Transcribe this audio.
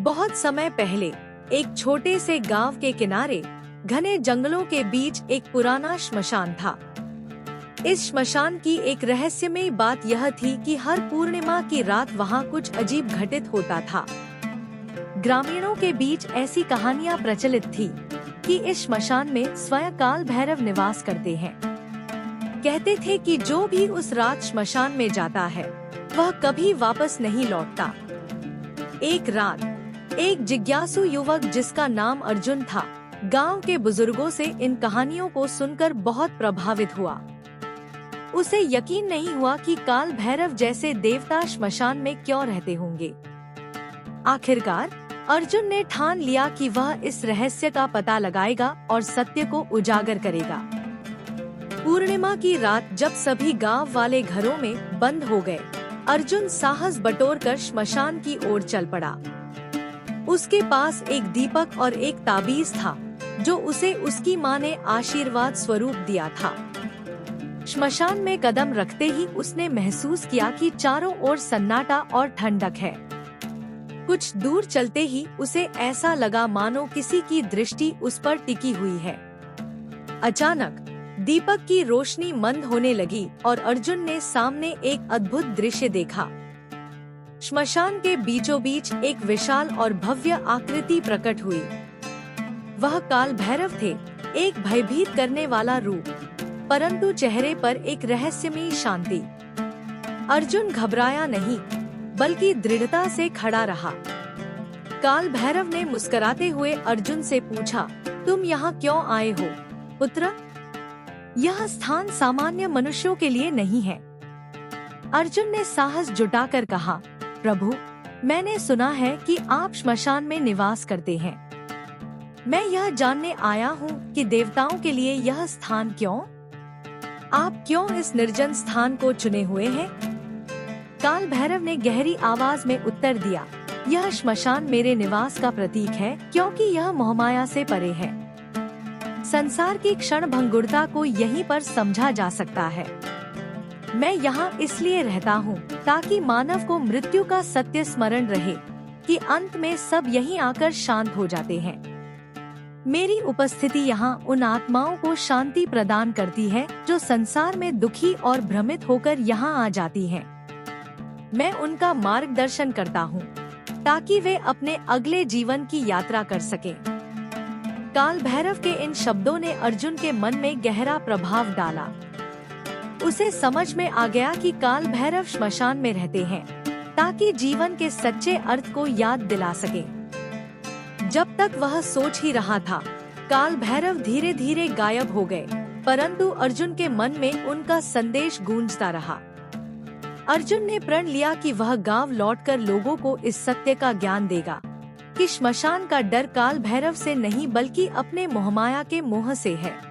बहुत समय पहले एक छोटे से गांव के किनारे घने जंगलों के बीच एक पुराना श्मशान था। इस श्मशान की एक रहस्यमयी बात यह थी कि हर पूर्णिमा की रात वहां कुछ अजीब घटित होता था। ग्रामीणों के बीच ऐसी कहानियां प्रचलित थी कि इस श्मशान में स्वयं काल भैरव निवास करते हैं। कहते थे कि जो भी उस रात श्मशान में जाता है वह कभी वापस नहीं लौटता। एक रात एक जिज्ञासु युवक जिसका नाम अर्जुन था, गांव के बुजुर्गों से इन कहानियों को सुनकर बहुत प्रभावित हुआ। उसे यकीन नहीं हुआ कि काल भैरव जैसे देवता श्मशान में क्यों रहते होंगे। आखिरकार अर्जुन ने ठान लिया कि वह इस रहस्य का पता लगाएगा और सत्य को उजागर करेगा। पूर्णिमा की रात जब सभी गांव वाले घरों में बंद हो गए, अर्जुन साहस बटोरकर श्मशान की ओर चल पड़ा। उसके पास एक दीपक और एक ताबीज था जो उसे उसकी मां ने आशीर्वाद स्वरूप दिया था। श्मशान में कदम रखते ही उसने महसूस किया कि चारों ओर सन्नाटा और ठंडक है। कुछ दूर चलते ही उसे ऐसा लगा मानो किसी की दृष्टि उस पर टिकी हुई है। अचानक दीपक की रोशनी मंद होने लगी और अर्जुन ने सामने एक अद्भुत दृश्य देखा। श्मशान के बीचों बीच एक विशाल और भव्य आकृति प्रकट हुई। वह काल भैरव थे, एक भयभीत करने वाला रूप, परंतु चेहरे पर एक रहस्यमयी शांति। अर्जुन घबराया नहीं, बल्कि दृढ़ता से खड़ा रहा। काल भैरव ने मुस्कुराते हुए अर्जुन से पूछा, तुम यहाँ क्यों आए हो पुत्र? यह स्थान सामान्य मनुष्यों के लिए नहीं है। अर्जुन ने साहस जुटाकर कहा, प्रभु, मैंने सुना है कि आप श्मशान में निवास करते हैं। मैं यह जानने आया हूँ कि देवताओं के लिए यह स्थान क्यों? आप क्यों इस निर्जन स्थान को चुने हुए हैं? काल भैरव ने गहरी आवाज में उत्तर दिया, यह श्मशान मेरे निवास का प्रतीक है, क्योंकि यह मोहमाया से परे है। संसार की क्षण भंगुरता को यहीं पर समझा जा सकता है। मैं यहाँ इसलिए रहता हूँ ताकि मानव को मृत्यु का सत्य स्मरण रहे कि अंत में सब यहीं आकर शांत हो जाते हैं। मेरी उपस्थिति यहाँ उन आत्माओं को शांति प्रदान करती है जो संसार में दुखी और भ्रमित होकर यहाँ आ जाती हैं। मैं उनका मार्गदर्शन करता हूँ ताकि वे अपने अगले जीवन की यात्रा कर सकें। काल भैरव के इन शब्दों ने अर्जुन के मन में गहरा प्रभाव डाला। उसे समझ में आ गया कि काल भैरव श्मशान में रहते हैं ताकि जीवन के सच्चे अर्थ को याद दिला सके। जब तक वह सोच ही रहा था, काल भैरव धीरे धीरे गायब हो गए, परंतु अर्जुन के मन में उनका संदेश गूंजता रहा। अर्जुन ने प्रण लिया कि वह गांव लौटकर लोगों को इस सत्य का ज्ञान देगा कि श्मशान का डर काल भैरव से नहीं बल्कि अपने मोहमाया के मोह से है।